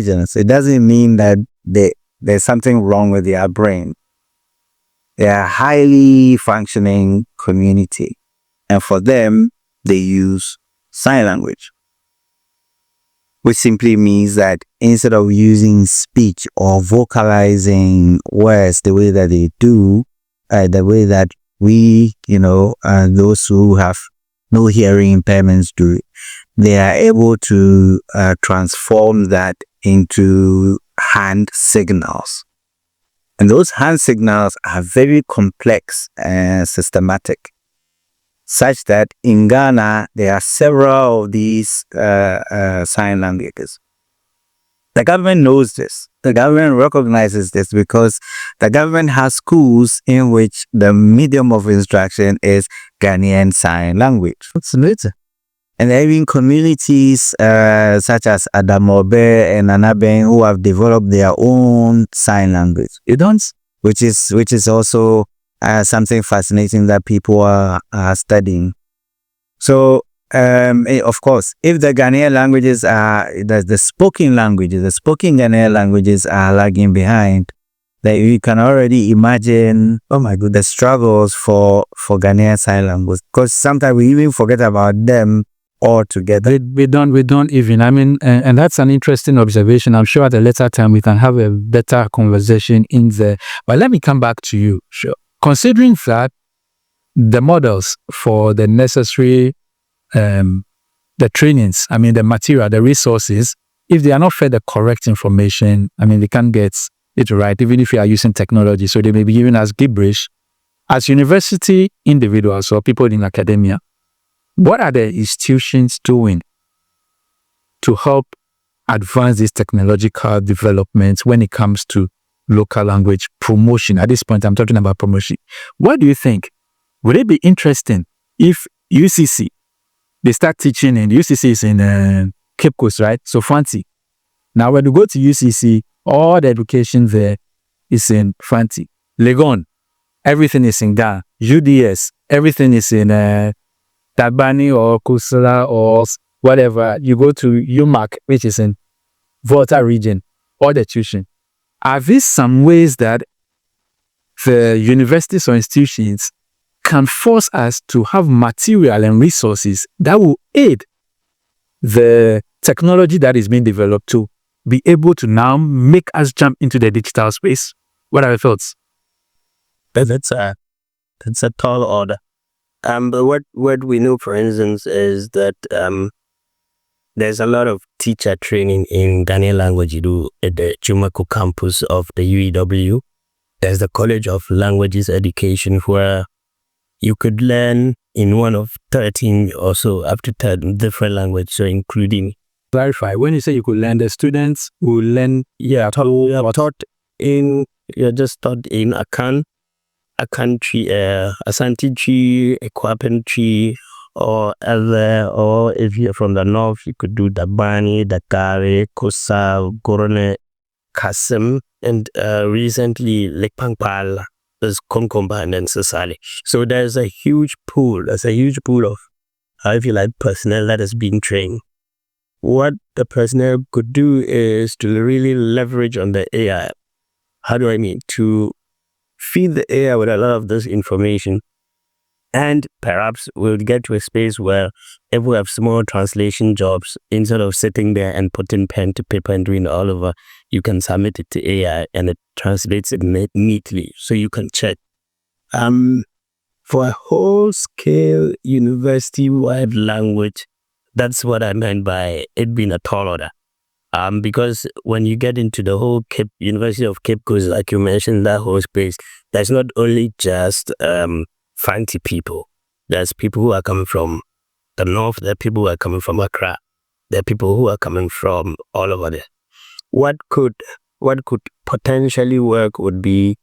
It doesn't mean that there's something wrong with their brain. They are a highly functioning community. And for them, they use sign language, which simply means that instead of using speech or vocalizing words the way that they do, the way that we, those who have no hearing impairments do, they are able to transform that into hand signals. And those hand signals are very complex and systematic, such that in Ghana, there are several of these sign languages. The government knows this. The government recognizes this because the government has schools in which the medium of instruction is Ghanaian Sign Language. And there are even communities such as Adamobe and Anaben who have developed their own sign language. Which is also something fascinating that people are studying. So, of course, if the Ghanaian languages are the spoken Ghanaian languages are lagging behind, then you can already imagine, the struggles for Ghanaian sign language. Because sometimes we even forget about them altogether. We don't even. I mean, and that's an interesting observation. I'm sure at a later time we can have a better conversation in there. But let me come back to you. Sure. Considering that the models for the necessary, the trainings, the material, the resources, if they are not fed the correct information, they can't get it right, even if you are using technology. So they may be giving us gibberish. As university individuals or people in academia, what are the institutions doing to help advance these technological developments when it comes to local language promotion? At this point, I'm talking about promotion. What do you think? Would it be interesting if UCC, they start teaching, and UCC is in Cape Coast, right? So fancy. Now, when you go to UCC, all the education there is in fancy. Legon, everything is in Ghana. UDS, everything is in Tabani or Kusala or whatever. You go to UMAC, which is in Volta region, all the tuition. Are these some ways that the universities or institutions can force us to have material and resources that will aid the technology that is being developed to be able to now make us jump into the digital space? What are your thoughts? That's a tall order. But what we know, for instance, is that there's a lot of teacher training in Ghanaian language you do at the Chumako campus of the UEW. There's the College of Languages Education where you could learn in one of 13 or so up to 10 different languages, so including. Clarify, when you say you could learn, the students will learn. You're taught in Akan, Asante Tree, Ekwapen Tree, or other, or if you're from the north, you could do Dabani, Dakare, Kosa, Gorone, Kasim, and recently Lake Pangpal, there's Konkomba and then Sasali. So there's a huge pool of, if you like, personnel that is being trained. What the personnel could do is to really leverage on the AI. How do I mean? To feed the AI with a lot of this information. And perhaps we'll get to a space where if we have small translation jobs, instead of sitting there and putting pen to paper and doing all over, you can submit it to AI and it translates it neatly so you can check. For a whole scale university-wide language, that's what I meant by it being a tall order. Because when you get into the whole University of Cape Coast, like you mentioned, that whole space, there's not only just fancy people. There's people who are coming from the north. There are people who are coming from Accra. There are people who are coming from all over there. What could potentially work would be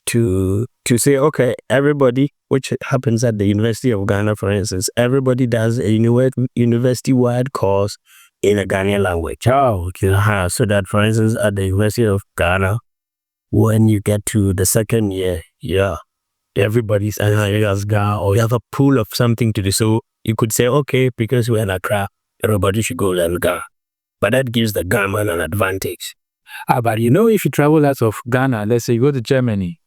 to say, okay, everybody, which happens at the University of Ghana, for instance, everybody does a university-wide course in a Ghanaian language. So that, for instance, at the University of Ghana, when you get to the second year, everybody's Ghana, or you have a pool of something to do. So you could say, okay, because we're in Accra, everybody should go learn Ghana. but that gives the Ghana an advantage. But if you travel out of Ghana, let's say you go to Germany,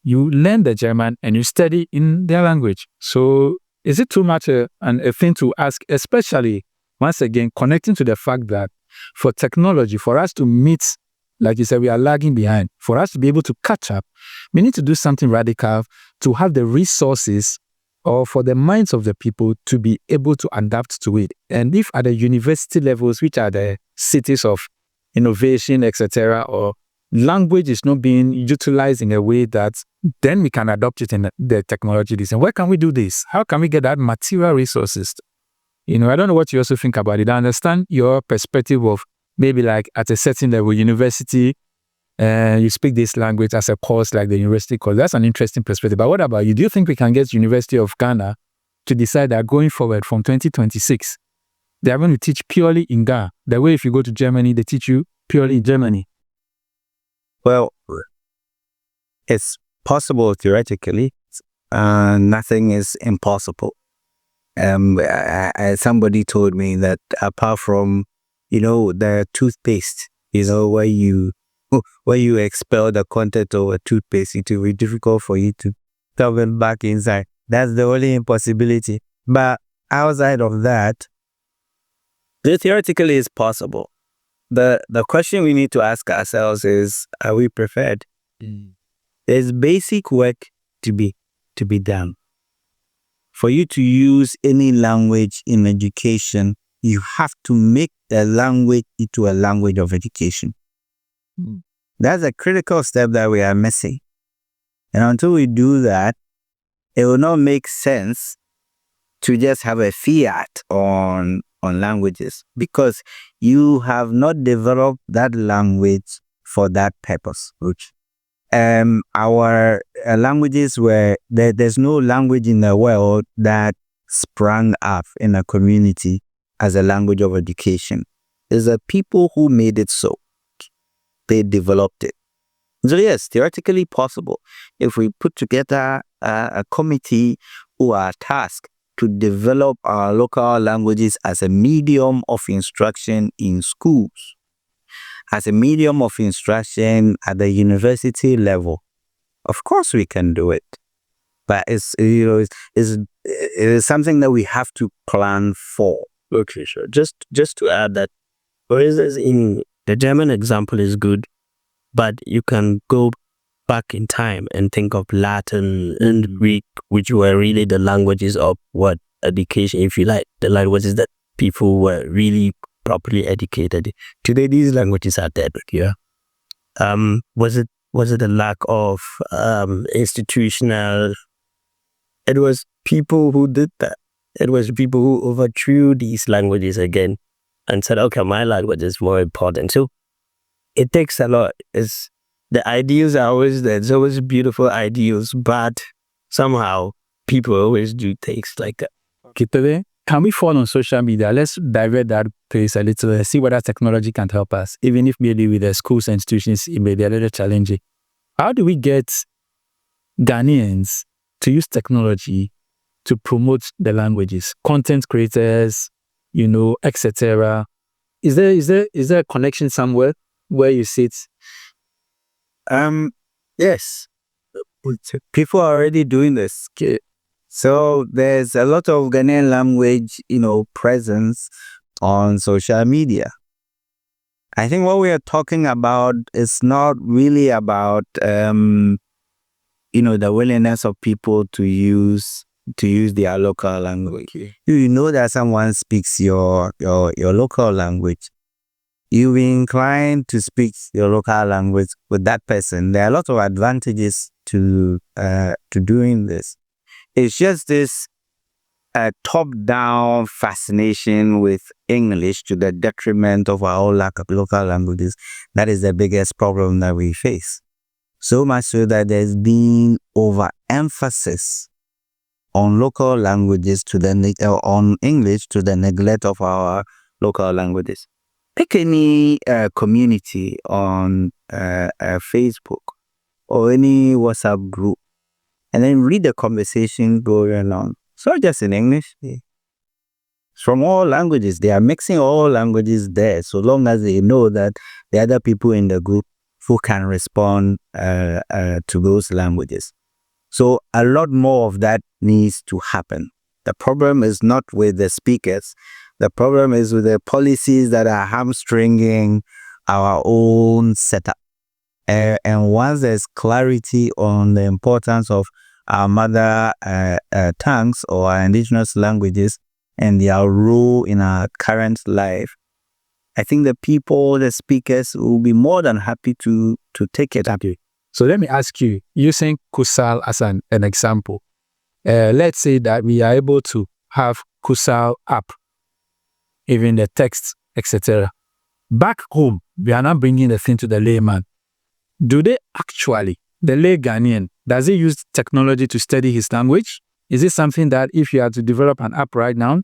you learn the German and you study in their language. So is it too much a thing to ask, especially, once again, connecting to the fact that for technology, for us to meet, like you said, we are lagging behind. For us to be able to catch up, we need to do something radical to have the resources or for the minds of the people to be able to adapt to it. And if at the university levels, which are the cities of innovation, etc., or language is not being utilized in a way that then we can adopt it in the technology design. Where can we do this? How can we get that material resources? I don't know what you also think about it. I understand your perspective of maybe like at a certain level, university, you speak this language as a course like the university course. That's an interesting perspective. But what about you? Do you think we can get University of Ghana to decide that going forward from 2026, they are going to teach purely in Ghana? The way if you go to Germany, they teach you purely in Germany. Well, it's possible theoretically. Nothing is impossible. Somebody told me that apart from, the toothpaste, where you expel the content of a toothpaste, it will be difficult for you to stuff it back inside. That's the only impossibility. But outside of that, theoretically it's possible. The question we need to ask ourselves is, are we prepared? There's basic work to be done. For you to use any language in education, you have to make the language into a language of education. That's a critical step that we are missing. And until we do that, it will not make sense to just have a fiat on languages, because you have not developed that language for that purpose. Our languages were there's no language in the world that sprang up in a community as a language of education. It's the people who made it so. They developed it. So yes, theoretically possible. If we put together a committee who are tasked to develop our local languages as a medium of instruction in schools, as a medium of instruction at the university level, of course we can do it. But it's something that we have to plan for. Okay, sure. Just to add that, for instance, in the German example is good, but you can go back in time and think of Latin and Greek, which were really the languages of what education, if you like, the languages that people were really properly educated. Today, these languages are dead. Yeah. Was it a lack of institutional? It was people who did that. It was people who overthrew these languages again and said, okay, my language is more important. So it takes a lot. The ideals are always there. There's always beautiful ideals, but somehow people always do things like that. Okay, today, can we fall on social media? Let's divert that place a little and see whether technology can help us. Even if maybe with the schools and institutions, it may be a little challenging. How do we get Ghanaians to use technology to promote the languages? Content creators, etc. Is there a connection somewhere where you sit? Yes. People are already doing this. So there's a lot of Ghanaian language, presence on social media. I think what we are talking about is not really about, the willingness of people to use their local language. Okay. You know that someone speaks your local language. You'll be inclined to speak your local language with that person. There are a lot of advantages to doing this. It's just this top-down fascination with English to the detriment of our own local languages. That is the biggest problem that we face. So much so that there's been overemphasis on local languages on English to the neglect of our local languages. Pick any community on Facebook or any WhatsApp group, and then read the conversation going on. So just in English. from all languages. They are mixing all languages there, so long as they know that the other people in the group who can respond to those languages. So a lot more of that needs to happen. The problem is not with the speakers. The problem is with the policies that are hamstringing our own setup. And once there's clarity on the importance of our mother tongues or our indigenous languages and their role in our current life, I think the people, the speakers, will be more than happy to take it up. So let me ask you, using Kusal as an example, let's say that we are able to have Kusal app, even the text, etc. Back home, we are not bringing the thing to the layman. Do they actually, the lay Ghanaian, does he use technology to study his language? Is it something that if you are to develop an app right now,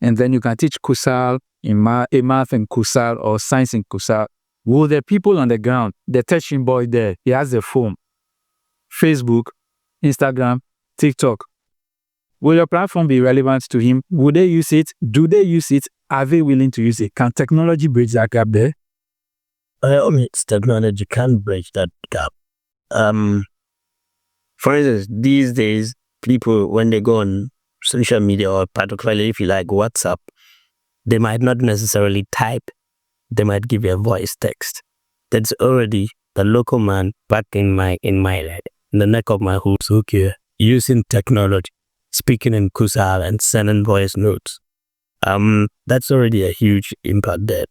and then you can teach Kusal in math in Kusal or science in Kusal, will the people on the ground, the teaching boy there, he has a phone, Facebook, Instagram, TikTok, will your platform be relevant to him? Would they use it? Do they use it? Are they willing to use it? Can technology bridge that gap there? Technology can bridge that gap. For instance, these days, people, when they go on social media, or particularly if you like WhatsApp, they might not necessarily type. They might give you a voice text. That's already the local man back in my head, in the neck of my hoops, okay, using technology, speaking in Kusal and sending voice notes. That's already a huge impact there.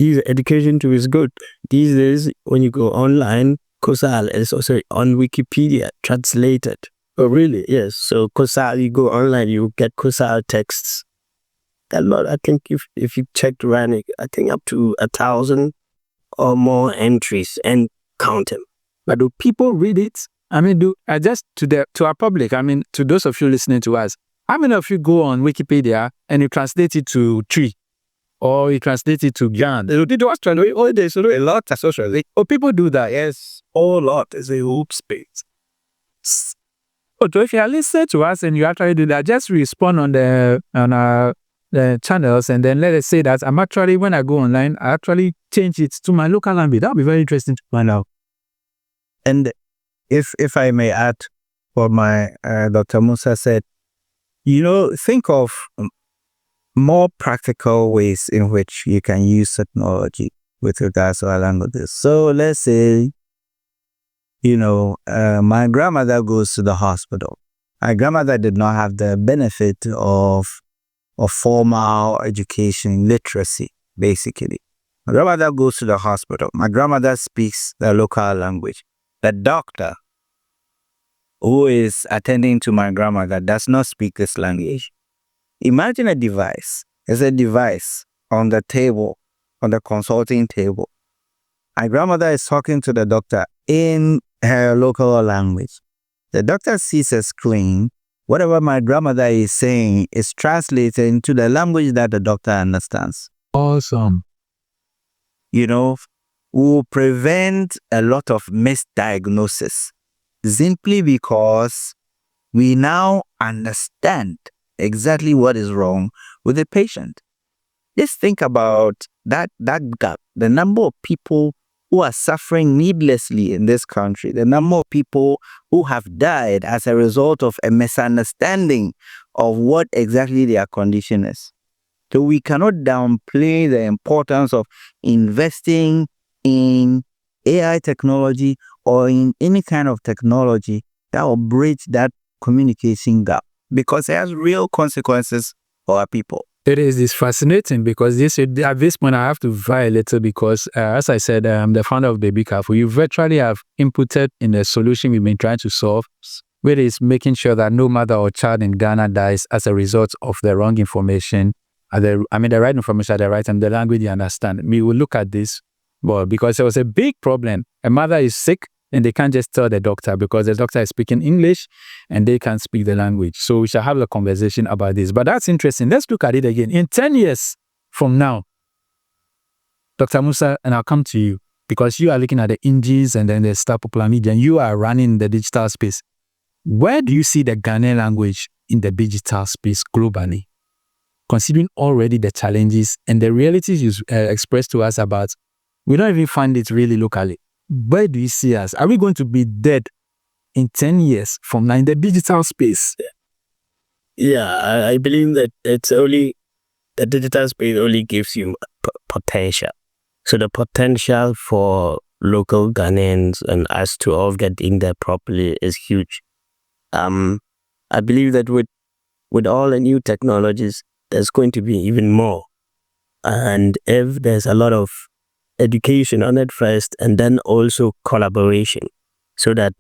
Education too is good. These days, when you go online, Kusal is also on Wikipedia, translated. Oh, really? Yes. So Kusal, you go online, you get Kusal texts. A lot. I think if you checked Ranik, I think up to 1,000 or more entries and count them. But do people read it? I mean, to our public, I mean, to those of you listening to us, how many of you go on Wikipedia and you translate it to tree? Or you translate it to Jan? There's a lot of social. Oh, people do that. Yes, a lot. It's a whole space. But if you are listening to us and you actually do that, just respond on our channels, and then let us say that I'm actually, when I go online, I actually change it to my local language. That would be very interesting to find out. And if I may add what my Dr. Musah said, think of more practical ways in which you can use technology with regards to our languages. So let's say, my grandmother goes to the hospital. My grandmother did not have the benefit of formal education, literacy, basically. My grandmother goes to the hospital. My grandmother speaks the local language. The doctor who is attending to my grandmother does not speak this language. Imagine a device. There's a device on the table, on the consulting table. My grandmother is talking to the doctor in her local language. The doctor sees a screen. Whatever my grandmother is saying is translated into the language that the doctor understands. Awesome. Will prevent a lot of misdiagnosis simply because we now understand exactly what is wrong with the patient. Just think about that gap, the number of people who are suffering needlessly in this country, the number of people who have died as a result of a misunderstanding of what exactly their condition is. So we cannot downplay the importance of investing in AI technology or in any kind of technology that will bridge that communication gap, because it has real consequences for our people. It's fascinating because at this point I have to vie a little because, as I said, I'm the founder of BabyKaafo. You virtually have inputted in the solution we've been trying to solve, which is making sure that no mother or child in Ghana dies as a result of the wrong information, the right information at the right time, the language you understand. We will look at this, well, because there was a big problem. A mother is sick and they can't just tell the doctor because the doctor is speaking English and they can't speak the language. So we shall have a conversation about this. But that's interesting. Let's look at it again. In 10 years from now, Dr. Musah, and I'll come to you because you are looking at the indies and then the Star Popular Media and you are running the digital space. Where do you see the Ghanaian language in the digital space globally? considering already the challenges and the realities you expressed to us about, we don't even find it really locally. Where do you see us? Are we going to be dead in 10 years from now in the digital space? Yeah, I believe that the digital space only gives you potential. So the potential for local Ghanaians and us to all get in there properly is huge. I believe that with all the new technologies, there's going to be even more. And if there's a lot of education on it first, and then also collaboration, so that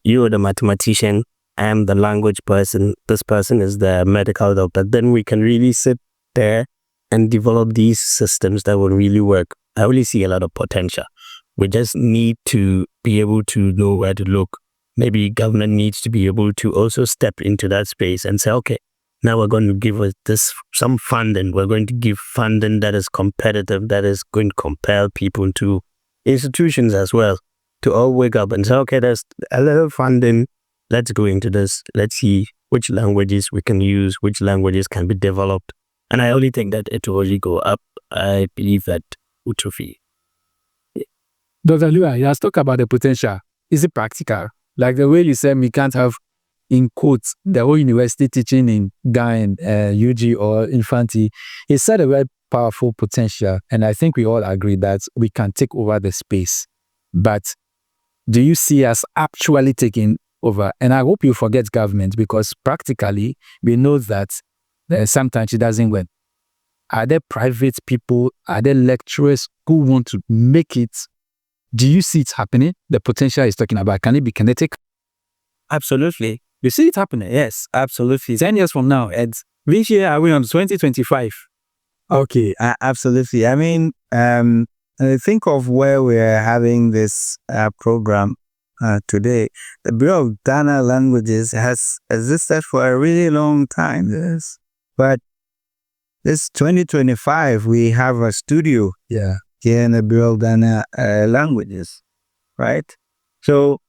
you're the mathematician, I'm the language person, this person is the medical doctor, then we can really sit there and develop these systems that will really work. I really see a lot of potential. We just need to be able to know where to look. Maybe government needs to be able to also step into that space and say, okay, now we're going to give this some funding. We're going to give funding that is competitive, that is going to compel people to institutions as well to all wake up and say, okay, there's a little funding. Let's go into this. Let's see which languages we can use, which languages can be developed. And I only think that it will really go up. I believe that utopia. Dr. Duah, you have talked about the potential. Is it practical? Like the way you said, we can't have, in quotes, the whole university teaching in Ghana, UG or Infanti. He said a very powerful potential, and I think we all agree that we can take over the space. But do you see us actually taking over? And I hope you forget government, because practically we know that sometimes it doesn't work. Are there private people? Are there lecturers who want to make it? Do you see it happening? The potential is talking about, can it be kinetic? Absolutely. You see it happening? Yes, absolutely. 10 years from now, Ed, which year are we on? 2025? Okay, absolutely. I mean, think of where we're having this program today. The Bureau of Ghana Languages has existed for a really long time. Yes. But this 2025, we have a studio here in the Bureau of Ghana Languages, right? So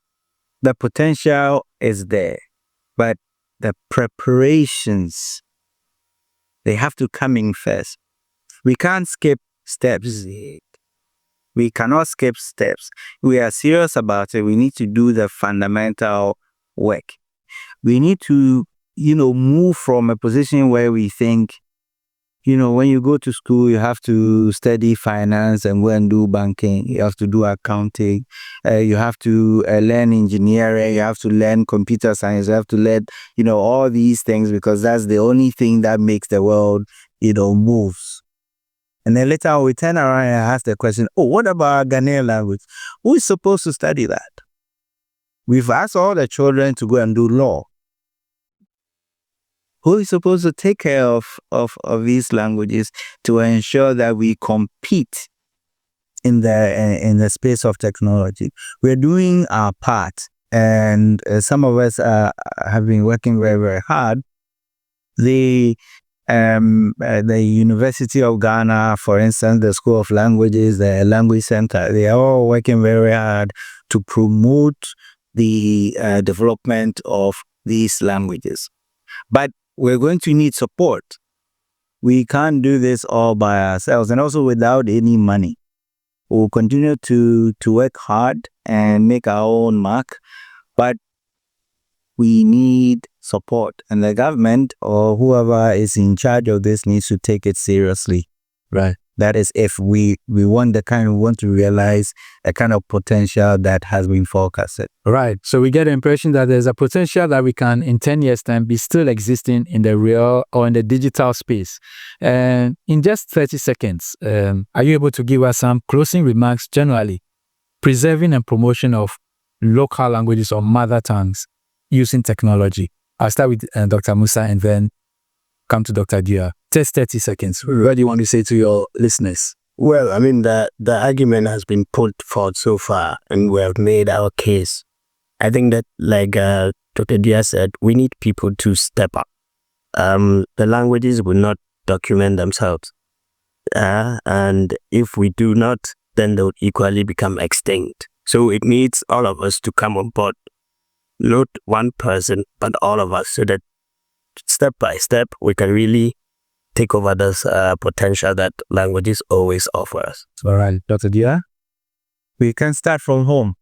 the potential is there, but the preparations, they have to come in first. We can't skip steps. We cannot skip steps. We are serious about it. We need to do the fundamental work. We need to, move from a position where we think, when you go to school, you have to study finance and go and do banking. You have to do accounting. You have to learn engineering. You have to learn computer science. You have to learn, all these things, because that's the only thing that makes the world, moves. And then later on, we turn around and ask the question, what about Ghanaian language? Who is supposed to study that? We've asked all the children to go and do law. Who is supposed to take care of these languages to ensure that we compete in the space of technology? We're doing our part, and some of us have been working very, very hard. The University of Ghana, for instance, the School of Languages, the Language Center, they are all working very hard to promote the development of these languages. But we're going to need support. We can't do this all by ourselves, and also without any money. We'll continue to work hard and make our own mark, but we need support, and the government or whoever is in charge of this needs to take it seriously. Right. That is, if we want to realize a kind of potential that has been forecasted. Right. So we get the impression that there's a potential that we can, in 10 years' time, be still existing in the real or in the digital space. And in just 30 seconds, are you able to give us some closing remarks generally, preserving and promotion of local languages or mother tongues using technology? I'll start with Dr. Musah and then come to Dr. Duah. Just 30 seconds. What do you want to say to your listeners? Well, I mean, the argument has been put forth so far, and we have made our case. I think that, like Dr. Duah said, we need people to step up. The languages will not document themselves. And if we do not, then they will equally become extinct. So it needs all of us to come on board. Not one person, but all of us, so that step by step, we can really take over this potential that languages always offer us. All right, Dr. Duah? We can start from home.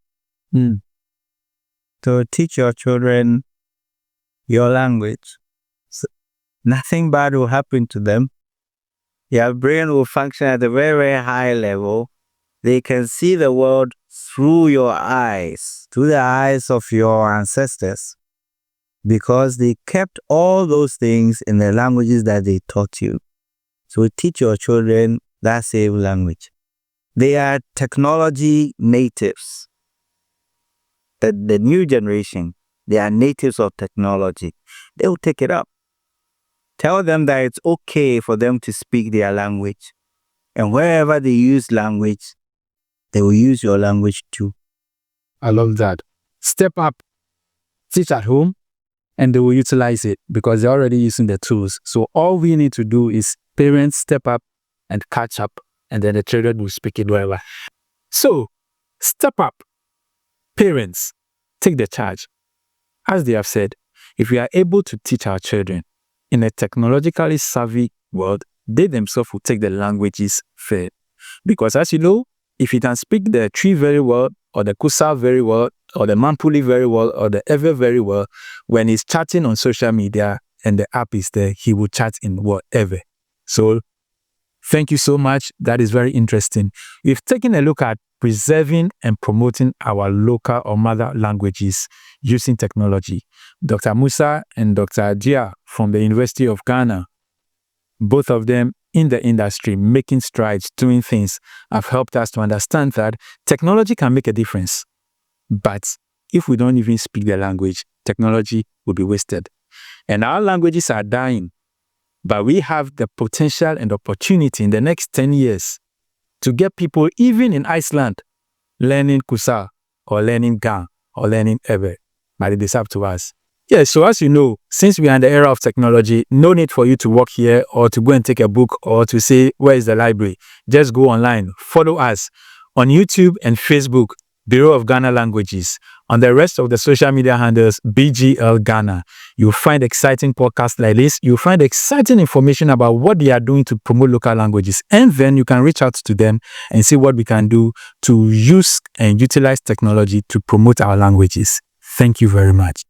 To teach your children your language. So nothing bad will happen to them. Your brain will function at a very, very high level. They can see the world through your eyes, through the eyes of your ancestors, because they kept all those things in the languages that they taught you. So teach your children that same language. They are technology natives. The new generation, they are natives of technology. They will take it up. Tell them that it's okay for them to speak their language. And wherever they use language, they will use your language too. I love that. Step up, teach at home, and they will utilize it because they're already using the tools. So all we need to do is parents step up and catch up, and then the children will speak it wherever. So, step up. Parents, take the charge. As they have said, if we are able to teach our children in a technologically savvy world, they themselves will take the languages first. Because as you know, if you can speak the Tree very well, or the Kusa very well, or the Mampuli very well, or the Ewe very well, when he's chatting on social media and the app is there, he will chat in whatever. So, thank you so much. That is very interesting. We've taken a look at preserving and promoting our local or mother languages using technology. Dr. Musah and Dr. Duah from the University of Ghana, both of them in the industry, making strides, doing things, have helped us to understand that technology can make a difference. But if we don't even speak the language, technology will be wasted. And our languages are dying. But we have the potential and opportunity in the next 10 years to get people, even in Iceland, learning Kusa or learning Ga or learning Ewe. But it is up to us. Yeah, so as you know, since we are in the era of technology, no need for you to walk here or to go and take a book or to say, where is the library? Just go online. Follow us on YouTube and Facebook, Bureau of Ghana Languages. On the rest of the social media handles, BGL Ghana. You'll find exciting podcasts like this. You'll find exciting information about what they are doing to promote local languages. And then you can reach out to them and see what we can do to use and utilize technology to promote our languages. Thank you very much.